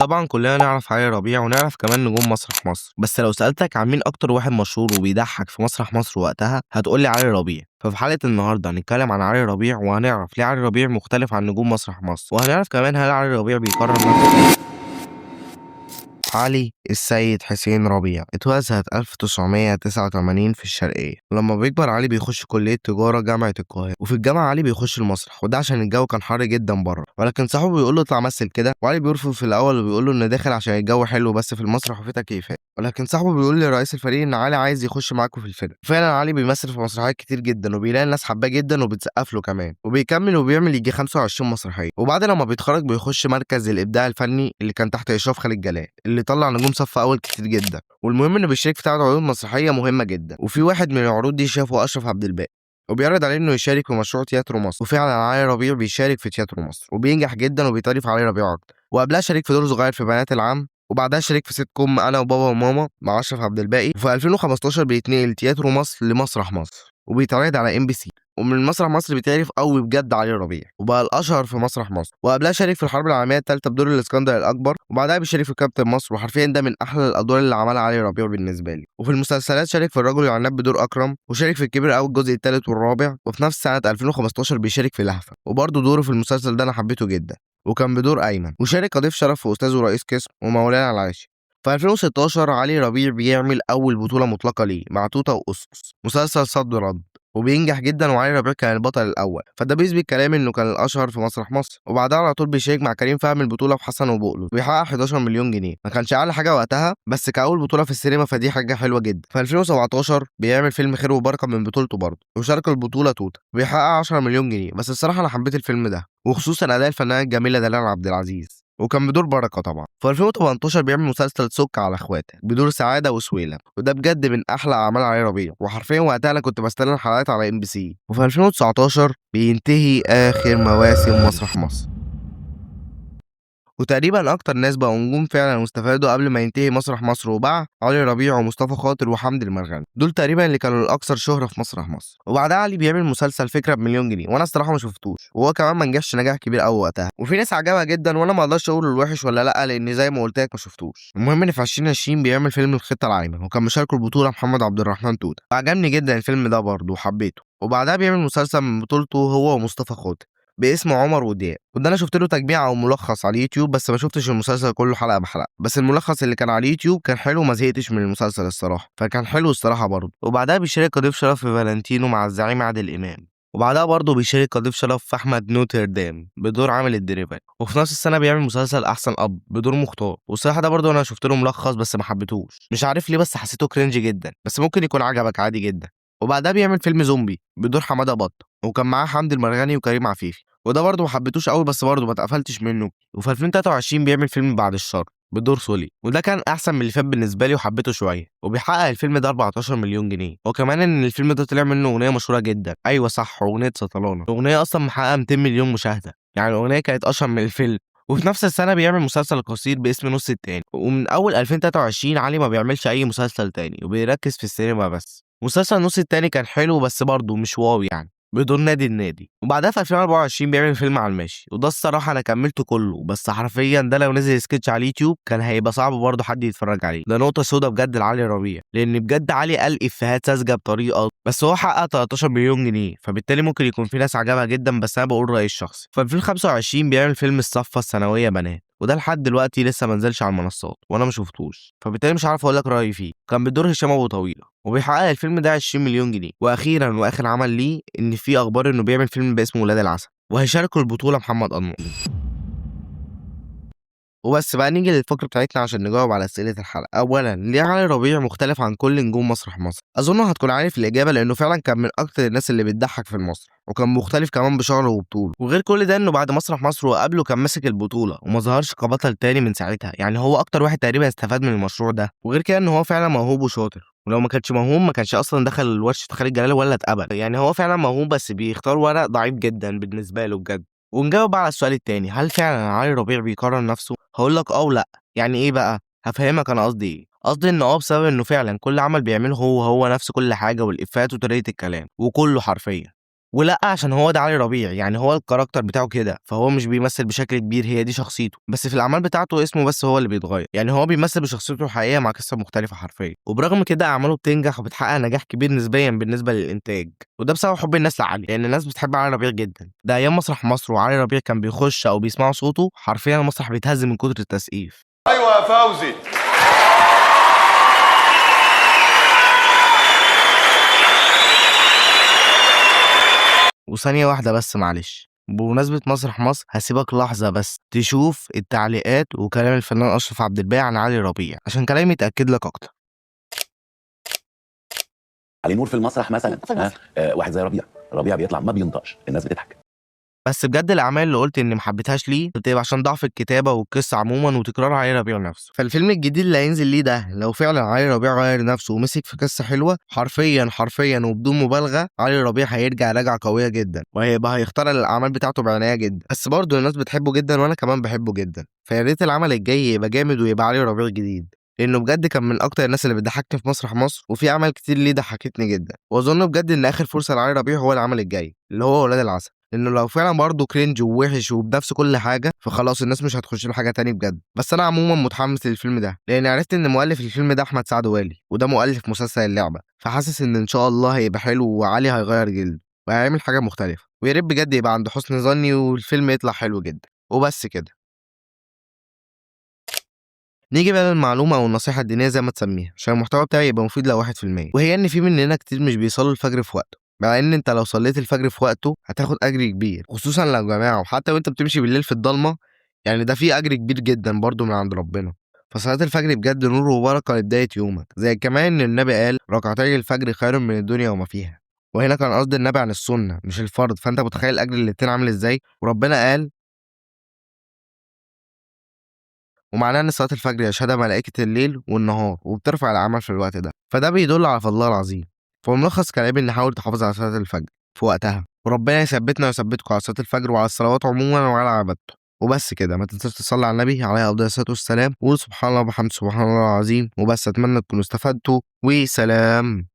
طبعا كلنا نعرف علي ربيع ونعرف كمان نجوم مسرح مصر، بس لو سألتك عن مين أكتر واحد مشهور وبيضحك في مسرح مصر وقتها هتقولي علي ربيع. ففي حلقة النهاردة هنتكلم عن علي ربيع، وهنعرف ليه علي ربيع مختلف عن نجوم مسرح مصر، وهنعرف كمان هل علي ربيع بيكرر نفسه. علي السيد حسين ربيع اتولد سنة 1989 في الشرقية. ولما بيكبر علي بيخش كلية تجارة جامعة القاهرة، وفي الجامعة علي بيخش المسرح، وده عشان الجو كان حر جدا بره، ولكن صاحبه بيقول له اطلع مثل كده، وعلي بيرفض في الأول وبيقول له إن داخل عشان الجو حلو بس في المسرح وفي تكييفات. ولكن صاحبه بيقول لرئيس الفريق إن علي عايز يخش معاكم في الفرقة. فعلا علي بيمثل في مسرحيات كتير جدا، وبيلاقي الناس حباه جدا وبتسقف له كمان، وبيكمل وبيعمل يجي 25 مسرحية. وبعد لما بيتخرج بيخش مركز الإبداع الفني اللي كان تحت إشراف خالد جلال، اللي طلع نجوم صف أول كتير جدا. والمهم إنه بيشارك في 3 عروض مسرحية مهمة جدا، وفي واحد من العروض دي شافه أشرف عبد الباقي وبيعرض عليه إنه يشارك في مشروع تياترو مصر. وفعلا علي ربيع بيشارك في تياترو مصر وبينجح جدا، وبيتعرف علي ربيع أكتر. وقبلها شارك في دور صغير في بنات العم، وبعدها شارك في سيت كوم انا وبابا وماما مع اشرف عبد الباقي. وفي 2015 بيتنقل تياترو مصر لمسرح مصر وبيتعرض على ام بي سي. ومن مسرح مصر بيتعرف قوي بجد علي ربيع، وبقى الاشهر في مسرح مصر. وقبلها شارك في الحرب العالميه الثالثه بدور الاسكندر الاكبر، وبعدها بيشارك في كابتن مصر، وحرفيا ده من احلى الادوار اللي عملها علي ربيع بالنسبه لي. وفي المسلسلات شارك في الرجل العناب بدور اكرم، وشارك في الكبير قوي الجزء الثالث والرابع. وفي نفس سنه 2015 بيشارك في لهفه، وبرضه دوره في المسلسل ده انا حبيته جدا، وكان بدور ايمن. وشارك كضيف شرف في استاذ ورئيس قسم ومولانا العاشر. في 2016 علي ربيع بيعمل أول بطولة مطلقة ليه مع توتة وأسس، مسلسل صد رد، وبينجح جدا. وعلي ربيع كان البطل الأول، فده بيثبت كلامي إنه كان الأشهر في مسرح مصر. وبعدها على طول بيشارك مع كريم فهمي البطولة في حسن وبقلو، وبيحقق 11 مليون جنيه. ما كانش أعلى حاجة وقتها، بس كأول بطولة في السينما فدي حاجة حلوة جدا. في 2017 بيعمل فيلم خير وبركة من بطولته برضه، وشارك البطولة توتة، وبيحقق 10 مليون جنيه. بس الصراحة أنا حبيت الفيلم ده، وخصوصا أداء الفنانة الجميلة دلال عبد العزيز، وكان بدور بركة طبعا. في 2018 بيعمل مسلسل سك على اخواته بدور سعادة وسويلة، وده بجد من احلى اعمال علي ربيع، وحرفيا وقتها انا كنت بستنى الحلقات على ام بي سي. وفي 2019 بينتهي اخر مواسم مسرح مصر، وتقريبا اكتر ناس بقوا نجوم فعلا واستفادوا قبل ما ينتهي مسرح مصر وباع علي ربيع ومصطفى خاطر وحمدي المرغني. دول تقريبا اللي كانوا الاكثر شهرة في مسرح مصر. وبعدها علي بيعمل مسلسل فكرة بمليون جنيه، وانا الصراحة ما شفتوش، وهو كمان ما نجحش نجاح كبير قوي وقتها، وفي ناس عجبها جدا، وانا ما اقدرش اقول الوحش ولا لا لان زي ما قلت لك ما شفتوش. المهم ان في 2020 بيعمل فيلم الخطة العايمة، وكان مشاركه البطولة محمد عبد الرحمن توتة، وعجبني جدا الفيلم ده برضه وحبيته. وبعدها بيعمل مسلسل من بطولته هو ومصطفى خاطر باسم عمر ودياب، وده انا شفت له تجميع او ملخص على اليوتيوب، بس ما شفتش المسلسل كله حلقه بحلقه. بس الملخص اللي كان على اليوتيوب كان حلو، ما زهقتش من المسلسل الصراحه، فكان حلو الصراحه برضه. وبعدها بيشارك كضيف شرف في فالنتينو مع الزعيم عادل امام، وبعدها برضه بيشارك كضيف شرف في احمد نوتردام بدور عامل الدريفات. وفي نفس السنه بيعمل مسلسل احسن اب بدور مختار، والصراحه ده برضه انا شفت له ملخص بس ما حبيتهوش، مش عارف ليه، بس حسيته كرنج جدا، بس ممكن يكون عجبك عادي جدا. وبعدها بيعمل فيلم زومبي بدور حماده بطه، وكان معاه حمدي المرغني وكريم عفيفي، وده برضه ما حبيتوش قوي، بس برضه ما اتقفلتش منه. وفي 2023 بيعمل فيلم بعد الشر بدور سولي، وده كان احسن من اللي فات بالنسبه لي وحبيته شويه، وبيحقق الفيلم ده 14 مليون جنيه. وكمان ان الفيلم ده طلع منه اغنيه مشهوره جدا، ايوه صح، اغنيه سطلانه، الاغنيه اصلا محققه 200 مليون مشاهده، يعني الاغنيه كانت اشهر من الفيلم. وفي نفس السنه بيعمل مسلسل قصير باسم نص التاني. ومن اول 2023 علي ما بيعملش اي مسلسل تاني، وبيركز في السينما بس. مسلسل نص التاني كان حلو بس برضه مش واو يعني، بدور نادي النادي. وبعدها في 2024 بيعمل فيلم على الماشي، وده الصراحه انا كملته كله، بس حرفيا ده لو نزل سكتش على اليوتيوب كان هيبقى صعب برضه حد يتفرج عليه. ده نقطه سودا بجد لعلي ربيع، لان بجد علي قال افيهات ساذجه بطريقه، بس هو حقق 13 مليون جنيه، فبالتالي ممكن يكون في ناس عجبها جدا، بس انا بقول رايي الشخصي. في 2025 بيعمل فيلم الصفه الثانويه بنات، وده لحد دلوقتي لسه ما نزلش على المنصات وانا ما شفتوش، فبالتالي مش عارف اقول لك رايي فيه. كان بدور هشام ابو طويله، وبيحقق الفيلم ده 20 مليون جنيه. واخيرا واخر عمل ليه ان في اخبار انه بيعمل فيلم باسم ولاد العسل، وهيشاركوا البطوله محمد انور. وبس بقى نيجي للفقرة بتاعتنا عشان نجاوب على أسئلة الحلقة. أولا، ليه علي ربيع مختلف عن كل نجوم مسرح مصر؟ أظن هتكون عارف الإجابة، لأنه فعلا كان من أكتر الناس اللي بتضحك في المسرح، وكان مختلف كمان بشغله وبطوله. وغير كل ده إنه بعد مسرح مصر وقبله كان ماسك البطولة وما ظهرش كبطل تاني من ساعتها، يعني هو أكتر واحد تقريبا استفاد من المشروع ده. وغير كده إن هو فعلا موهوب وشاطر، ولو ما كانش موهوب ما كانش اصلا دخل ورشه خالد جلال ولا اتقبل، يعني هو فعلا موهوب بس بيختار ورق ضعيف جدا بالنسبه له بجد. ونجاوب بقى على السؤال التاني، هل فعلا علي ربيع بيكرر نفسه؟ هقول لك اه ولا. يعني ايه بقى؟ هفهمك انا قصدي ايه. قصدي ان بسبب انه فعلا كل عمل بيعمله هو نفس كل حاجه، والافات وطريقه الكلام وكله حرفيا. ولأ عشان هو ده علي ربيع، يعني هو الكاركتر بتاعه كده، فهو مش بيمثل بشكل كبير، هي دي شخصيته، بس في الأعمال بتاعته اسمه بس هو اللي بيتغير، يعني هو بيمثل بشخصيته الحقيقية مع قصة مختلفة حرفيًا، وبرغم كده أعماله بتنجح وبتحقق نجاح كبير نسبيًا بالنسبة للإنتاج، وده بسبب حب الناس لعلي، لأن الناس بتحب علي ربيع جدًا، ده أيام مسرح مصر وعلي ربيع كان بيخش أو بيسمعوا صوته حرفيًا المسرح بيتهز من كتر التسقيف. ايوه يا فوزي. وثانية واحدة بس معلش، بمناسبة مسرح مصر هاسيبك لحظة بس تشوف التعليقات وكلام الفنان أشرف عبد الباقي عن علي ربيع عشان كلامي يتأكد لك أكتر. عليه نور في المسرح مثلا واحد زي ربيع بيطلع ما بينطقش، الناس بتضحك. بس بجد الأعمال اللي قُلت إني ما حبيتهاش ليه، بتبقى عشان ضعف الكتابة والقصة عمومًا وتكرار علي ربيع نفسه، فالفيلم الجديد اللي هينزل ليه ده لو فعلًا علي ربيع غيّر نفسه ومسك في قصة حلوة، حرفيًا وبدون مبالغة علي ربيع هيرجع رجعة قوية جدًا، وهيبقى هيختار الأعمال بتاعته بعناية جدًا، بس برضه الناس بتحبه جدًا وأنا كمان باحبه جدًا، فيا ريت العمل الجاي يبقى جامد ويبقى علي ربيع جديد. لإنه بجد كان من أكتر الناس اللي بتضحّكني في مسرح مصر، وفي أعمال كتير ليه ضحّكتني جدًا، وأظن بجد إن آخر فرصة لعلي ربيع هو العمل الجاي، اللي هو ولاد العسل. لأنه لو فعلًا برضه cringe ووِحِش وبنفس كل حاجة، فخلاص الناس مش هتخش له حاجة تاني بجد. بس أنا عمومًا متحمس للفيلم ده، لإني عرفت إن مؤلف الفيلم ده أحمد سعد والي، وده مؤلف مسلسل اللعبة، فحاسس إن شاء الله هيبقى حلو وعلي هيغيّر جلده، وهيعمل حاجة مختلفة، ويا ريت بجد يبقى عند حُسن ظني والفيلم يطلع حلو جدًا، وبس كده. نيجي بقى للمعلومة أو النصيحة الدينية زي ما تسميها، عشان المحتوى بتاعي يبقى مفيد لو 1%، وهي إن في مننا كتير مش بيصلّوا الفجر في وقته، مع إن أنت لو صليت الفجر في وقته هتاخد أجر كبير، خصوصًا لو جماعة، وحتى وأنت بتمشي بالليل في الضلمة، يعني ده فيه أجر كبير جدًا برضه من عند ربنا. فصلاة الفجر بجد نور وبركة لبداية يومك، زي كمان إن النبي قال: "ركعتي الفجر خير من الدنيا وما فيها." وهنا كان قصد النبي عن السنة مش الفرض، فأنت متخيل أجر الاتنين عامل إزاي؟ وربنا قال: ومعناه إن صلاة الفجر يشهدها ملائكة الليل والنهار وبترفع العمل في الوقت ده، فده بيدل على فضلها العظيم. فملخص كلامي إن نحاول تحافظ على صلاة الفجر في وقتها، وربنا يثبتنا ويثبتكم على صلاة الفجر وعلى الصلوات عموما وعلى عبادته. وبس كده، ما تنساش تصلي على النبي عليه أفضل الصلاة والسلام، وقول سبحان الله وبحمده سبحان الله العظيم. وبس أتمنى تكونوا استفدتوا، وسلام.